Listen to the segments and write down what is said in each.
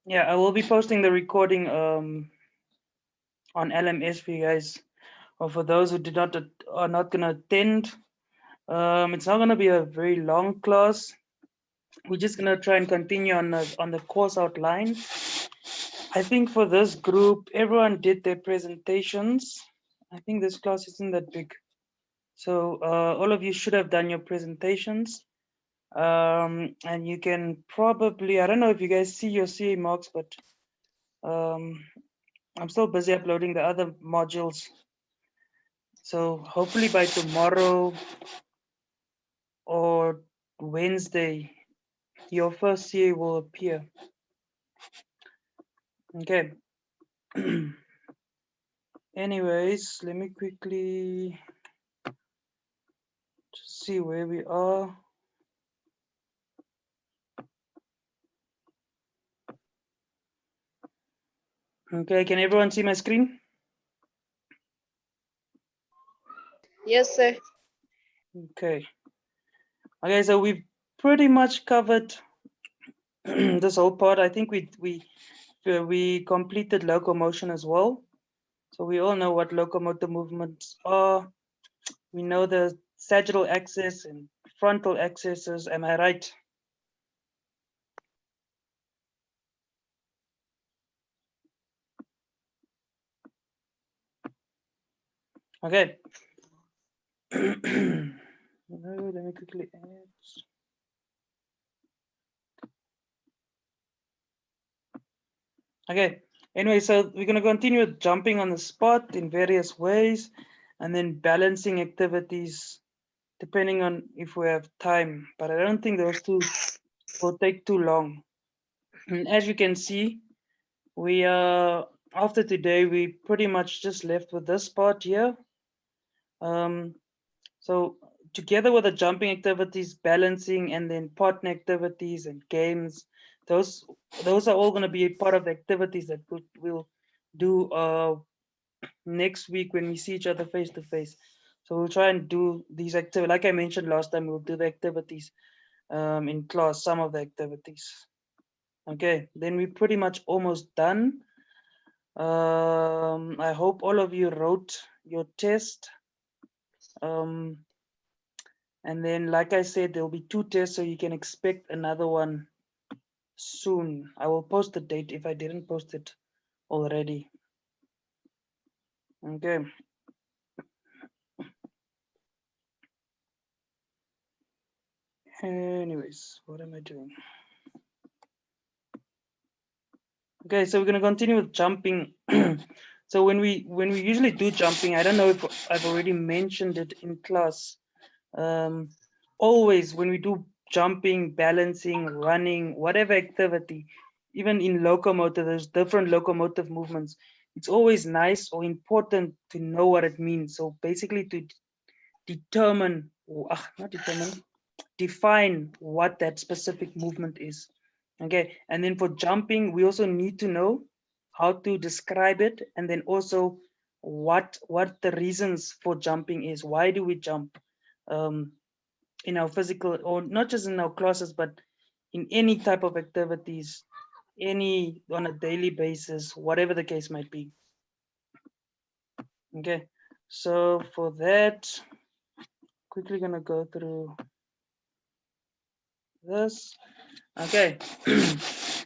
Yeah, I will be posting the recording on LMS for you guys, or for those who are not gonna attend. It's not gonna be a very long class. We're just gonna try and continue on the course outline. I think for this group, everyone did their presentations. I think this class isn't that big, so all of you should have done your presentations. And you can probably, I don't know if you guys see your CA marks, but um, I'm still busy uploading the other modules. So hopefully by tomorrow or Wednesday, your first CA will appear. Okay. Anyways, let me quickly just see where we are. Okay, can everyone see my screen? Yes, sir. Okay. Okay, so we've pretty much covered this whole part. I think we completed locomotion as well. So we all know what locomotor movements are. We know the sagittal axis and frontal axes. Am I right? Okay. Let me quickly add. Okay. Anyway, so we're going to continue with jumping on the spot in various ways and then balancing activities depending on if we have time. But I don't think those two will take too long. And as you can see, we after today, we pretty much just left with this part here. So together with the jumping activities, balancing, and then partner activities and games, those those are all going to be a part of the activities that we'll do next week when we see each other face to face. So we'll try and do these activities. Like I mentioned last time, we'll do the activities in class, some of the activities. Okay, then we're pretty much almost done. I hope all of you wrote your test. Um, And then, like I said, there'll be 2 tests, so you can expect another one soon. I will post the date if I didn't post it already. Okay. Anyways, what am I doing? Okay, so we're gonna continue with jumping. So when we usually do jumping, I don't know if I've already mentioned it in class. Um, always when we do jumping, balancing, running, whatever activity, even in locomotive, there's different locomotive movements. It's always nice or important to know what it means. So basically, to determine, not determine, define what that specific movement is. Okay, and then for jumping, we also need to know how to describe it, and then also what the reasons for jumping is. Why do we jump? Um, in our physical, or not just in our classes, but in any type of activities, any on a daily basis, whatever the case might be. Okay, so for that, quickly gonna go through this. Okay,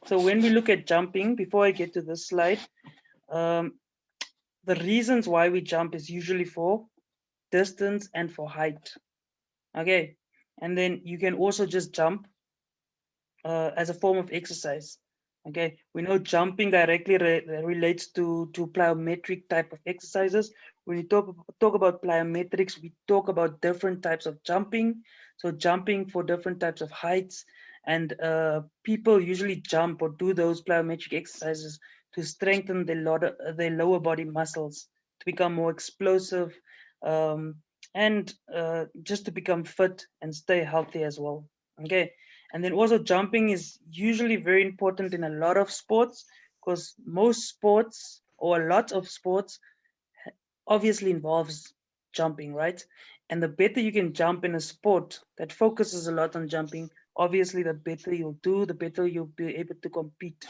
so when we look at jumping, before I get to this slide, um, the reasons why we jump is usually for distance and for height. Okay, and then you can also just jump as a form of exercise. Okay, we know jumping directly relates to plyometric type of exercises. When we talk about plyometrics, we talk about different types of jumping. So jumping for different types of heights, and people usually jump or do those plyometric exercises to strengthen their lower body muscles, to become more explosive, um, and just to become fit and stay healthy as well. Okay, and then also jumping is usually very important in a lot of sports, because most sports or a lot of sports obviously involves jumping, right? And the better you can jump in a sport that focuses a lot on jumping, obviously the better you'll do, the better you'll be able to compete.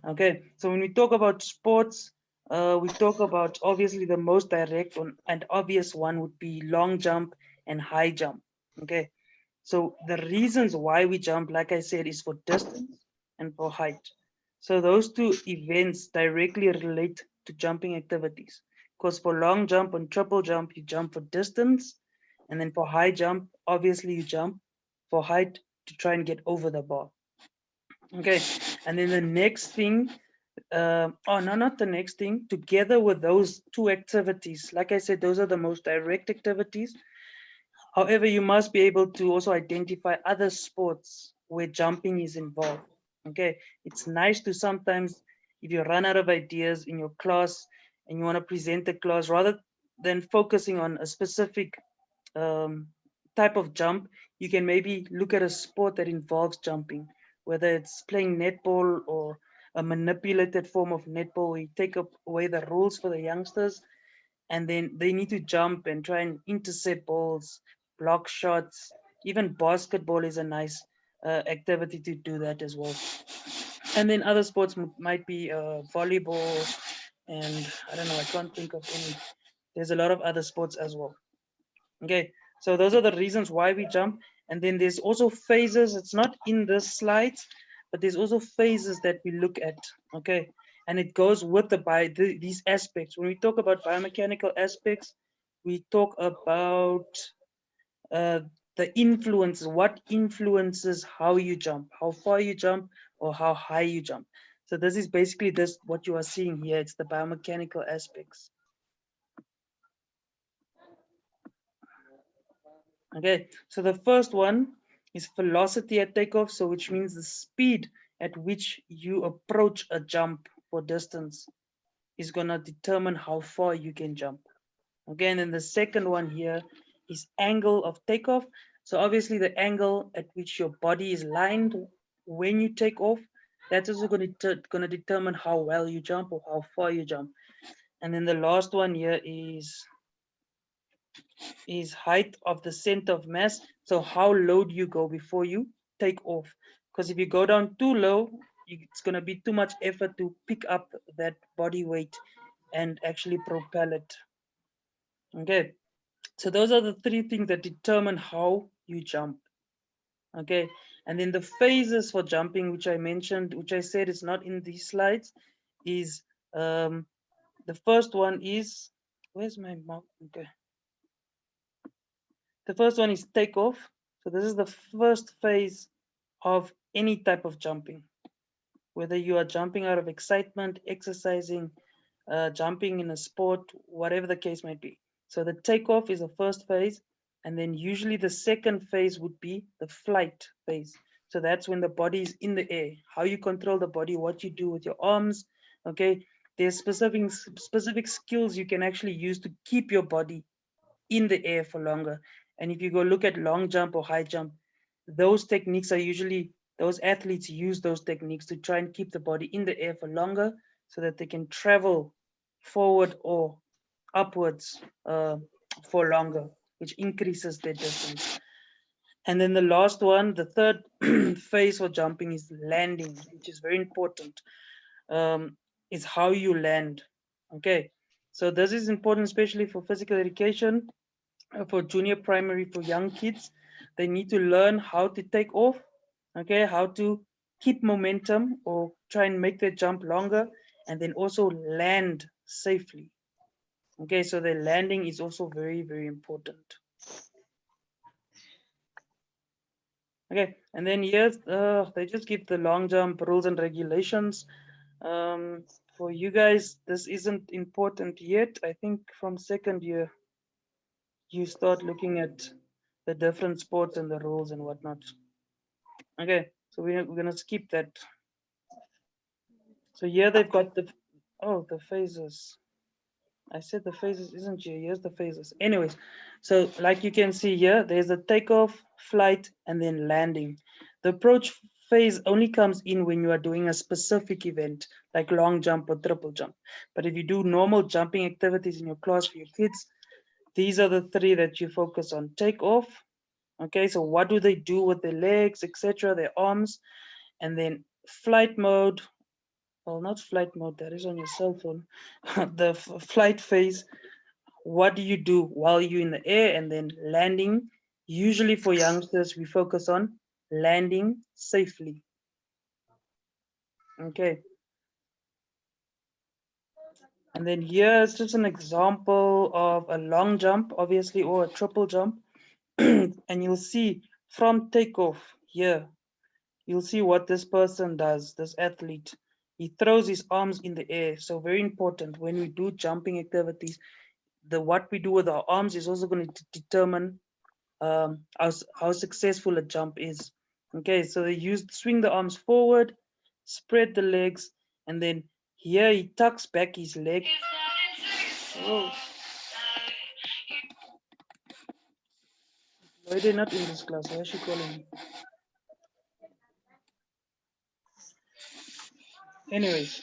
Okay, so when we talk about sports, we talk about obviously the most direct and obvious one would be long jump and high jump. Okay, so the reasons why we jump, like I said, is for distance and for height. So those two events directly relate to jumping activities. Because for long jump and triple jump, you jump for distance, and then for high jump, obviously you jump for height to try and get over the bar. Okay, and then the next thing, oh no, not the next thing, together with those two activities, like I said, those are the most direct activities. However, you must be able to also identify other sports where jumping is involved. Okay, it's nice to sometimes, if you run out of ideas in your class and you want to present the class, rather than focusing on a specific um, type of jump, you can maybe look at a sport that involves jumping, whether it's playing netball or a manipulated form of netball where you take away the rules for the youngsters and then they need to jump and try and intercept balls, block shots. Even basketball is a nice activity to do that as well. And then other sports might be volleyball, and I don't know, I can't think of any. There's a lot of other sports as well. Okay, so those are the reasons why we jump. And then there's also phases. It's not in this slides, but there's also phases that we look at. Okay, and it goes with these aspects. When we talk about biomechanical aspects, we talk about uh, the influences. What influences how you jump, how far you jump, or how high you jump. So this is basically this what you are seeing here. It's the biomechanical aspects. Okay, so the first one is velocity at takeoff, so which means the speed at which you approach a jump for distance is going to determine how far you can jump. Again, and the second one here is angle of takeoff. So obviously the angle at which your body is lined when you take off, that's also going to determine how well you jump or how far you jump. And then the last one here is height of the center of mass. So how low do you go before you take off? Because if you go down too low, it's going to be too much effort to pick up that body weight and actually propel it. Okay, so those are the three things that determine how you jump. Okay, and then the phases for jumping, which I mentioned, which I said is not in these slides, is the first one is, where's my mouth? Okay. The first one is takeoff. So this is the first phase of any type of jumping, whether you are jumping out of excitement, exercising, jumping in a sport, whatever the case might be. So the takeoff is the first phase, and then usually the second phase would be the flight phase. So that's when the body is in the air, how you control the body, what you do with your arms. Okay, there's specific skills you can actually use to keep your body in the air for longer. And if you go look at long jump or high jump, those techniques are usually, those athletes use those techniques to try and keep the body in the air for longer so that they can travel forward or upwards for longer, which increases their distance. And then the last one, the third phase for jumping is landing, which is very important. Is how you land. Okay, so this is important, especially for physical education, for junior primary, for young kids. They need to learn how to take off, okay, how to keep momentum or try and make their jump longer, and then also land safely. Okay, so the landing is also very, very important. Okay, and then here they just give the long jump rules and regulations. For you guys, this isn't important yet. I think from second year, you start looking at the different sports and the rules and whatnot. Okay, so we're gonna skip that. So here they've got the phases. I said the phases isn't here. Here's the phases. Anyways, so like you can see here, there's a takeoff, flight, and then landing. The approach phase only comes in when you are doing a specific event, like long jump or triple jump. But if you do normal jumping activities in your class for your kids, these are the three that you focus on. Take off. Okay, so what do they do with their legs, etc., their arms, and then flight mode, well, not flight mode, that is on your cell phone. The flight phase, what do you do while you're in the air, and then landing? Usually for youngsters, we focus on landing safely. Okay. And then here's just an example of a long jump, obviously, or a triple jump. And you'll see from takeoff here, you'll see what this person does, this athlete. He throws his arms in the air. So very important when we do jumping activities, what we do with our arms is also going to determine how successful a jump is. Okay, so they swing the arms forward, spread the legs, and then here he tucks back his leg. Whoa. Why they're not in this class? Why is she calling me? Anyways,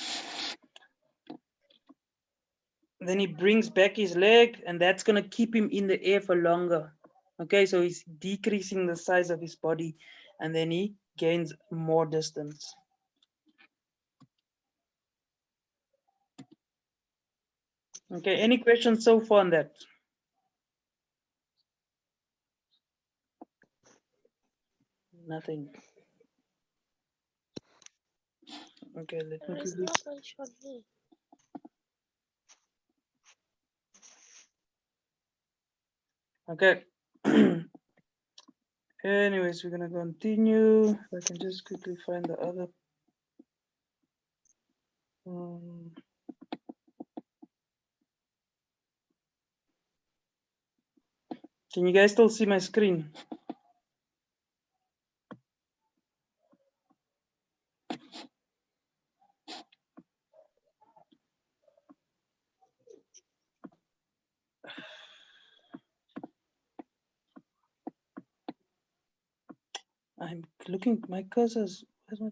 then he brings back his leg, and that's gonna keep him in the air for longer. Okay, so he's decreasing the size of his body, and then he gains more distance. Okay, any questions so far on that? Nothing. Okay, let me quickly. Okay. Anyways, we're gonna continue. If I can just quickly find the other. Can you guys still see my screen? I'm looking, my cursor's, where's my...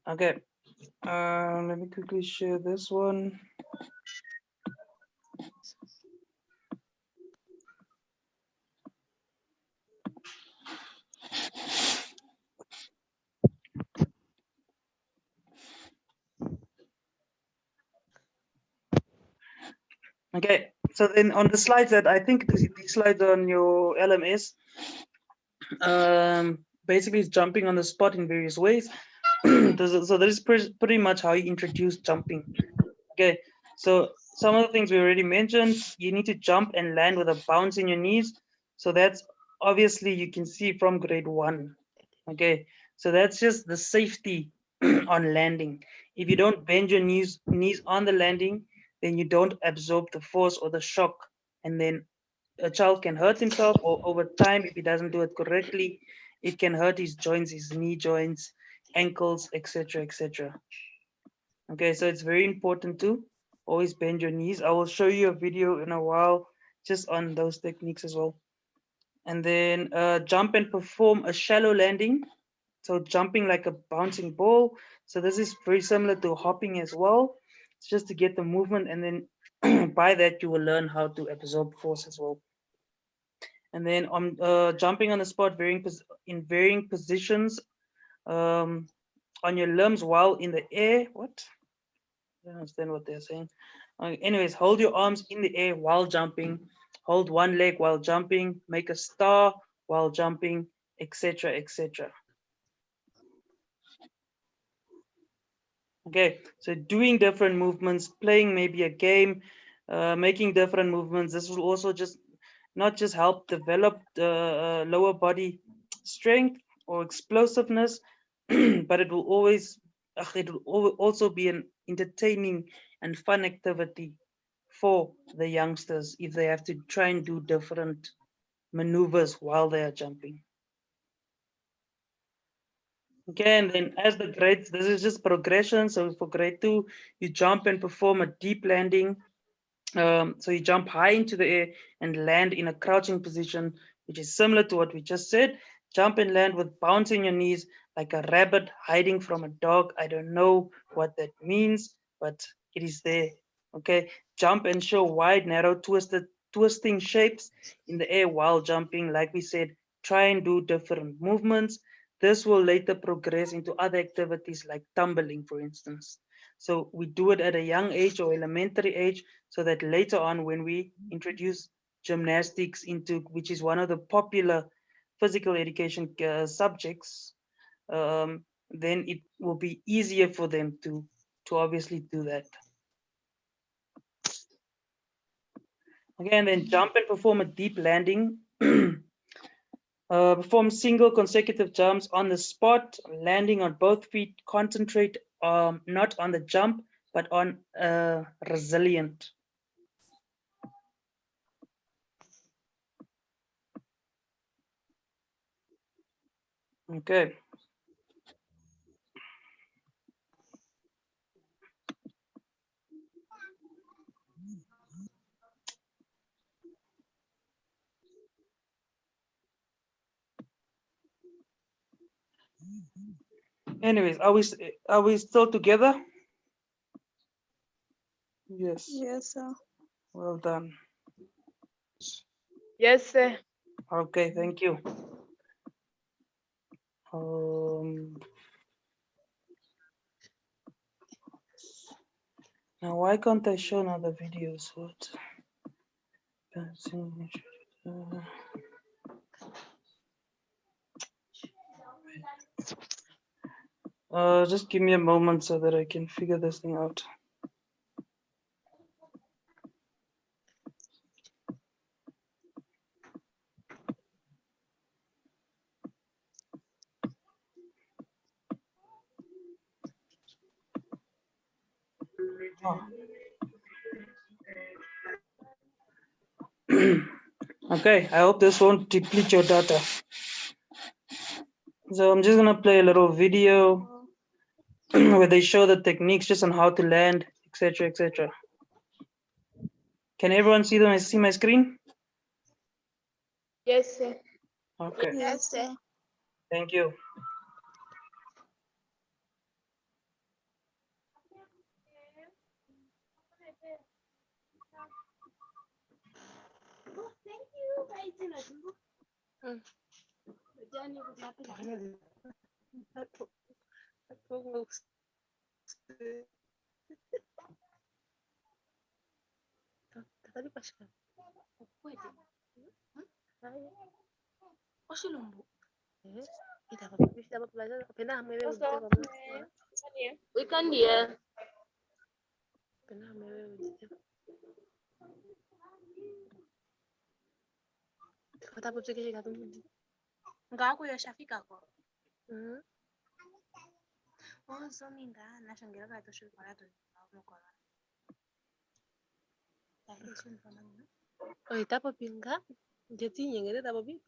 Okay, let me quickly share this one. Okay, so then on the slides that I think these slides on your LMS, basically it's jumping on the spot in various ways. So that is pretty much how you introduce jumping. Okay, so some of the things we already mentioned, you need to jump and land with a bounce in your knees. So that's obviously you can see from grade 1. Okay, so that's just the safety on landing. If you don't bend your knees on the landing, then you don't absorb the force or the shock, and then a child can hurt himself, or over time, if he doesn't do it correctly, it can hurt his joints, his knee joints, ankles, etc., etc. Okay, so it's very important to always bend your knees. I will show you a video in a while just on those techniques as well. And then jump and perform a shallow landing. So jumping like a bouncing ball. So this is very similar to hopping as well. It's just to get the movement, and then by that you will learn how to absorb force as well. And then on jumping on the spot, in varying positions on your limbs while in the air. What? I don't understand what they're saying. Anyways, hold your arms in the air while jumping. Hold one leg while jumping. Make a star while jumping, etc., etc. Okay, so doing different movements, playing maybe a game, making different movements. This will also not just help develop the lower body strength or explosiveness, but it will also be an entertaining and fun activity for the youngsters if they have to try and do different maneuvers while they are jumping. Okay, and then as the grades, this is just progression. So for grade 2, you jump and perform a deep landing. So you jump high into the air and land in a crouching position, which is similar to what we just said. Jump and land with bouncing your knees like a rabbit hiding from a dog. I don't know what that means, but it is there Okay, jump and show wide, narrow, twisting shapes in the air while jumping. Like we said, try and do different movements. This will later progress into other activities like tumbling, for instance. So we do it at a young age or elementary age, so that later on when we introduce gymnastics into, which is one of the popular physical education subjects, then it will be easier for them to obviously do that. Again, then jump and perform a deep landing. Perform single consecutive jumps on the spot, landing on both feet. Concentrate not on the jump, but on resilient. Okay. Anyways, are we still together? Yes. Yes, sir. Well done. Yes, sir. Okay, thank you. Now why can't I show now the videos? What? Just give me a moment so that I can figure this thing out. Oh. Okay, I hope this won't deplete your data. So I'm just gonna play a little video where they show the techniques just on how to land, etc., etc. Can everyone see them? See my screen? Yes, sir. Okay, Yes, sir. thank you. Weekend, yeah. Ngaku yashafika ko. Ozominga nashongera katoshokola to mukola. Tapo pinga. Jadi nyengere tapo pi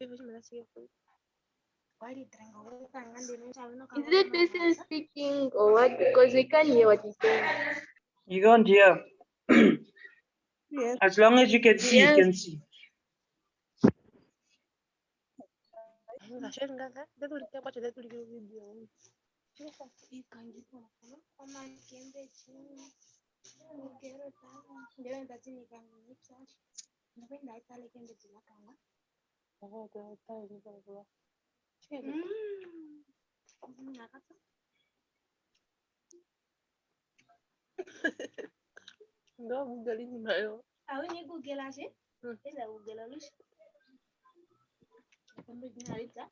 Wali trengo kanga ndine chavino Is that person speaking or what? Because we can't hear what he's saying. You can't hear. Yes. As long as you can see, you Yes. can see. Ndo Google ni nayo. Awe ni Google ashe? Ila Google alushi. Kumbe jina lita.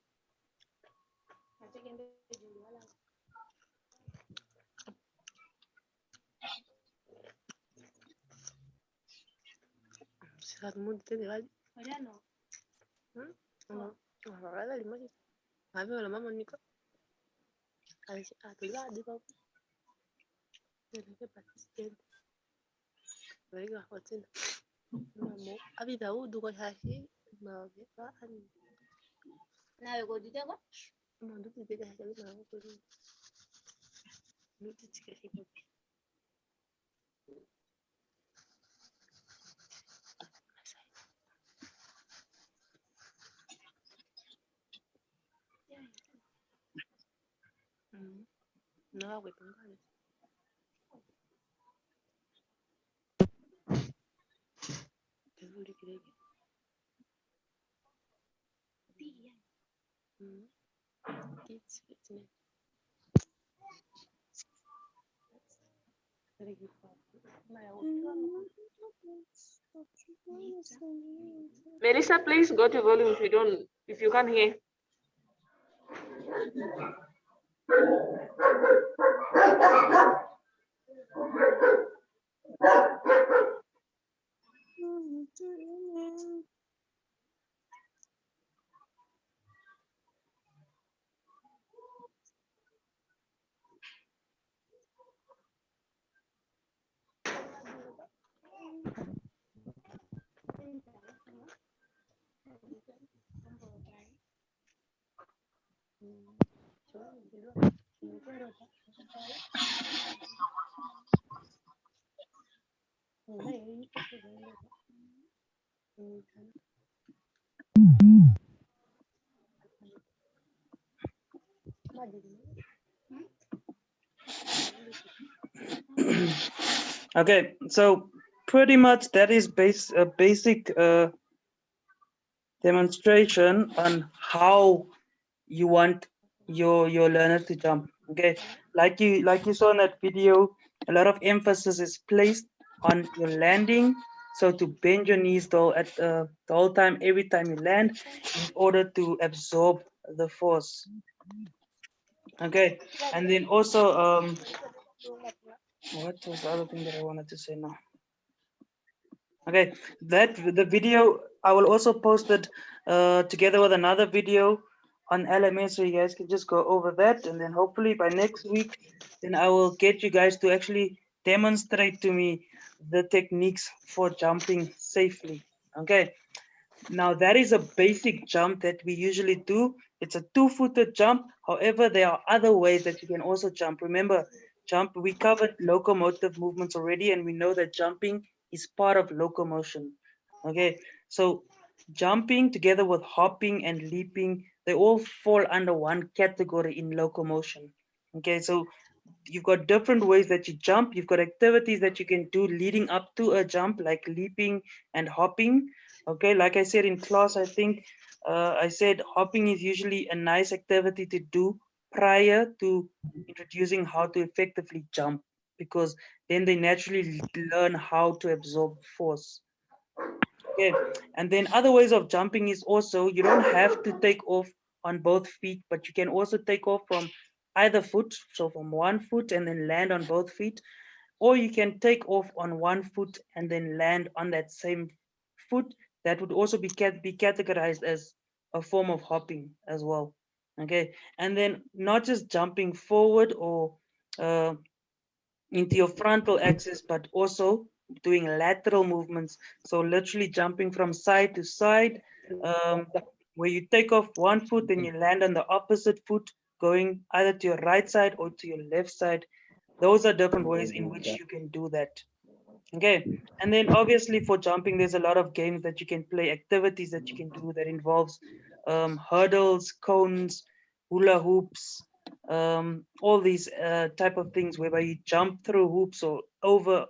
Nachekende juli wala. Sasa tumundi tende wapi? Oriano. Wala limoja. Hapo wala mama niko. Atulia hadi kwa. Ndio participant. Wega hotel. Mamo, abi Daud ko shashi. Ma ba ani. Nawe kodite ko? Ma ndu titeka shashi ma ko. Ndu titeka shashi. Na wewe pangani. Kids fitness. Melissa, please go to volume if you can't hear. Okay, so pretty much that is a basic demonstration on how you want your learner to jump. Okay, like you saw in that video, a lot of emphasis is placed on your landing. So to bend your knees though at the whole time, every time you land, in order to absorb the force. Okay, and then also what was the other thing that I wanted to say now? Okay, that the video I will also post it together with another video on LMS, so you guys can just go over that, and then hopefully by next week, then I will get you guys to actually demonstrate to me the techniques for jumping safely. Okay, now that is a basic jump that we usually do. It's a 2-footed jump. However, there are other ways that you can also jump. Remember, we covered locomotive movements already, and we know that jumping is part of locomotion. Okay, so jumping together with hopping and leaping, they all fall under one category in locomotion. Okay, so you've got different ways that you jump. You've got activities that you can do leading up to a jump, like leaping and hopping. Okay, like I said in class, I think I said hopping is usually a nice activity to do prior to introducing how to effectively jump, because then they naturally learn how to absorb force. Okay, and then other ways of jumping is also, you don't have to take off on both feet, but you can also take off from either foot, so from one foot and then land on both feet, or you can take off on one foot and then land on that same foot. That would also be categorized as a form of hopping as well. Okay, and then not just jumping forward or uh, into your frontal axis, but also doing lateral movements. So literally jumping from side to side, where you take off one foot and you land on the opposite foot, going either to your right side or to your left side. Those are different ways in which you can do that. Okay, and then obviously for jumping, there's a lot of games that you can play, activities that you can do that involves hurdles, cones, hula hoops, all these type of things whereby you jump through hoops or over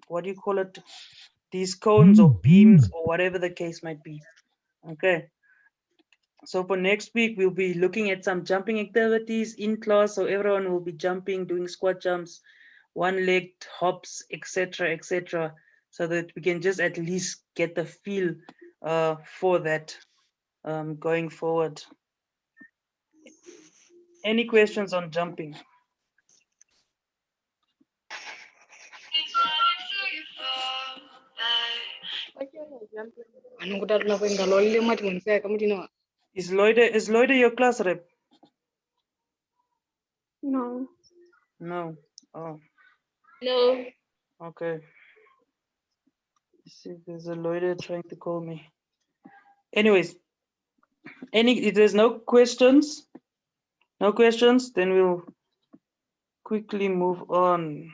what do you call it, these cones or beams or whatever the case might be. Okay, so for next week we'll be looking at some jumping activities in class, so everyone will be jumping, doing squat jumps, one-legged hops, etc., so that we can just at least get the feel for that going forward. Any questions on jumping? Is Loida your class rep? No. No. Oh, No. okay. Let's see if there's a Loida trying to call me. Anyways, if there's no questions, then we'll quickly move on.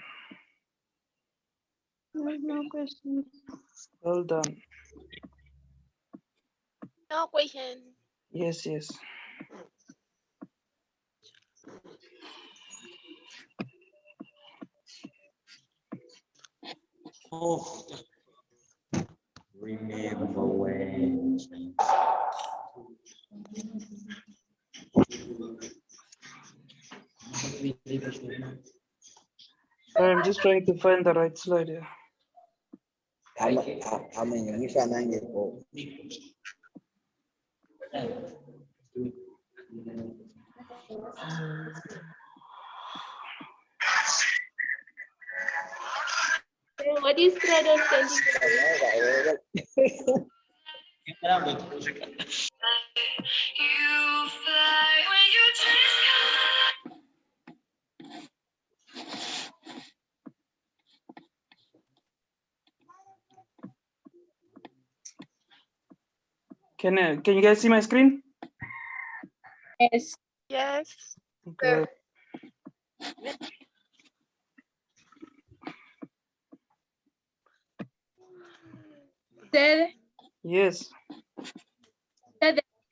There's no questions. Well done. No question. Yes. Remember when. I'm just trying to find the right slide here. What is Strada standing for? Can you guys see my screen? Yes. Yes. Okay. There, Yes.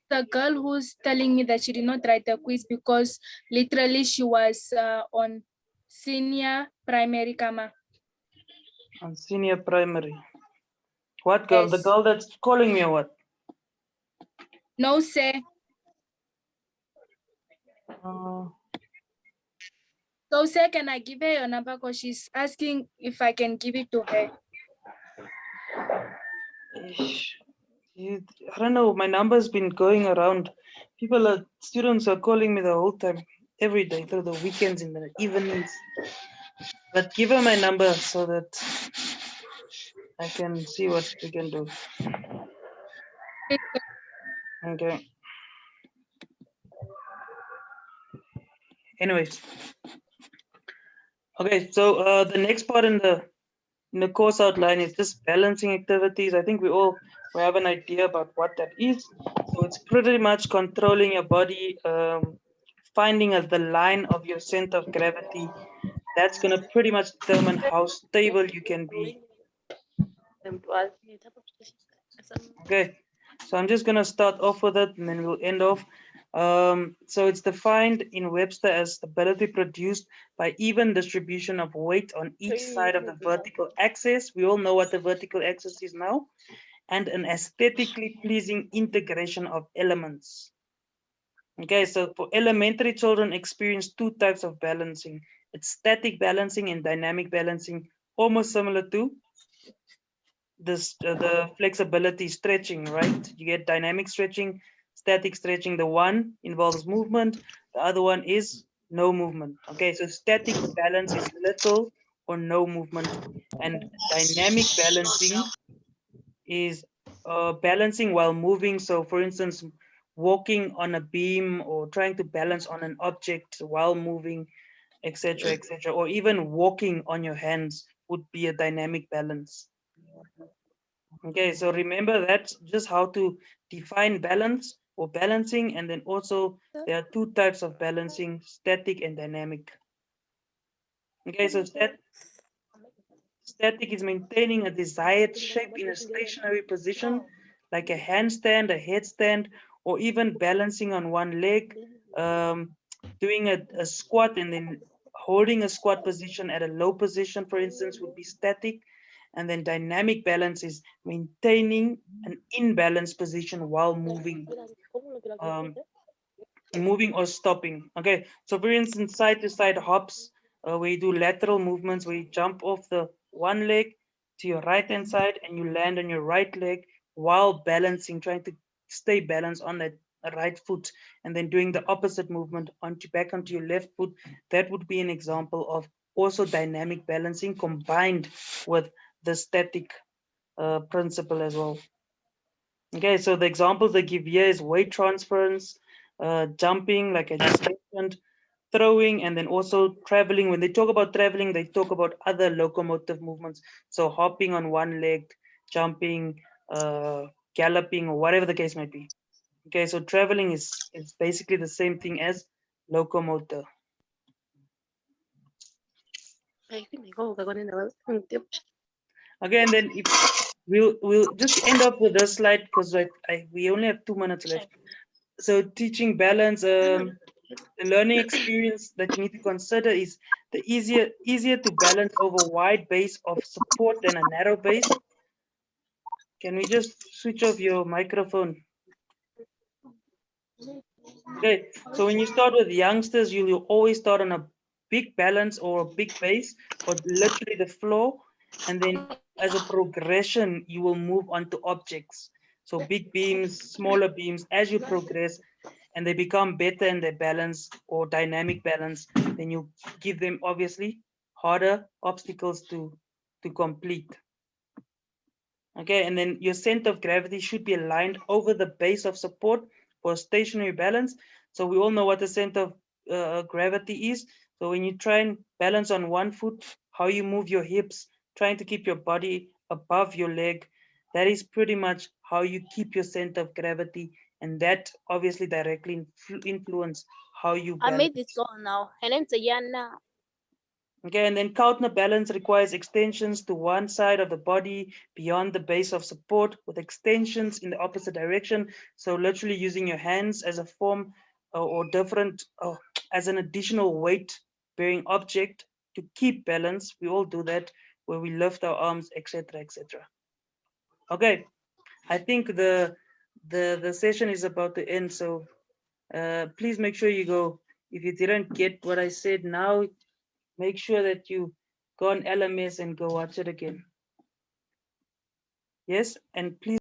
the girl who's telling me that she did not write the quiz because literally she was on senior primary Kama. On senior primary. What girl? The Yes. girl that's calling me or what? No, sir. Uh, So, sir, can I give her your number? Because she's asking if I can give it to her. ish. I don't know. My number's been going around. Students are calling me the whole time, every day, through the weekends, in the evenings. But give her my number so that I can see what we can do. Okay. Anyways. Okay, so the next part in the course outline is just balancing activities. I think we have an idea about what that is. So it's pretty much controlling your body, finding the line of your center of gravity. That's going to pretty much determine how stable you can be. Okay, so I'm just going to start off with it and then we'll end off. So it's defined in Webster as ability produced by even distribution of weight on each side of the vertical axis. We all know what the vertical axis is now. And an aesthetically pleasing integration of elements. Okay, so for elementary children experience two types of balancing. It's static balancing and dynamic balancing, almost similar to this the flexibility stretching, right? You get dynamic stretching, static stretching. The one involves movement, the other one is no movement. Okay, so static balance is little or no movement, and dynamic balancing is balancing while moving. So for instance, walking on a beam or trying to balance on an object while moving, etc., or even walking on your hands would be a dynamic balance. Okay, so remember that's just how to define balance or balancing, and then also there are two types of balancing, static and dynamic. Okay, so static is maintaining a desired shape in a stationary position, like a handstand, a headstand, or even balancing on one leg, doing a squat and then holding a squat position at a low position, for instance, would be static. And then dynamic balance is maintaining an imbalanced position while moving, moving or stopping. Okay, so for instance, side to side hops, where you do lateral movements, where you jump off the one leg to your right hand side and you land on your right leg while balancing, trying to stay balanced on that right foot, and then doing the opposite movement back onto your left foot. That would be an example of also dynamic balancing combined with the static principle as well. Okay, so the examples they give here is weight transference, jumping, like I just mentioned, throwing, and then also traveling. When they talk about traveling, they talk about other locomotive movements. So hopping on one leg, jumping, galloping, or whatever the case might be. Okay, so traveling is basically the same thing as locomotor. Again, then if we'll just end up with this slide because we only have 2 minutes left. So teaching balance, the learning experience that you need to consider is the easier to balance over wide base of support than a narrow base. Can we just switch off your microphone? Okay, so when you start with youngsters, you'll always start on a big balance or a big base, or literally the floor, and then as a progression, you will move on to objects. So big beams, smaller beams, as you progress, and they become better in their balance or dynamic balance, then you give them obviously harder obstacles to complete. Okay, and then your center of gravity should be aligned over the base of support for stationary balance. So we all know what the center of gravity is. So when you try and balance on one foot, how you move your hips, trying to keep your body above your leg, that is pretty much how you keep your center of gravity, and that obviously directly influence how you I balance. made this goal now. Her name's Ayana. Okay, and then counterbalance requires extensions to one side of the body beyond the base of support with extensions in the opposite direction. So literally using your hands as a form or different, as an additional weight bearing object to keep balance. We all do that where we lift our arms, etc., etc. Okay, I think the session is about to end. So please make sure you go. If you didn't get what I said now, make sure that you go on LMS and go watch it again. Yes, and please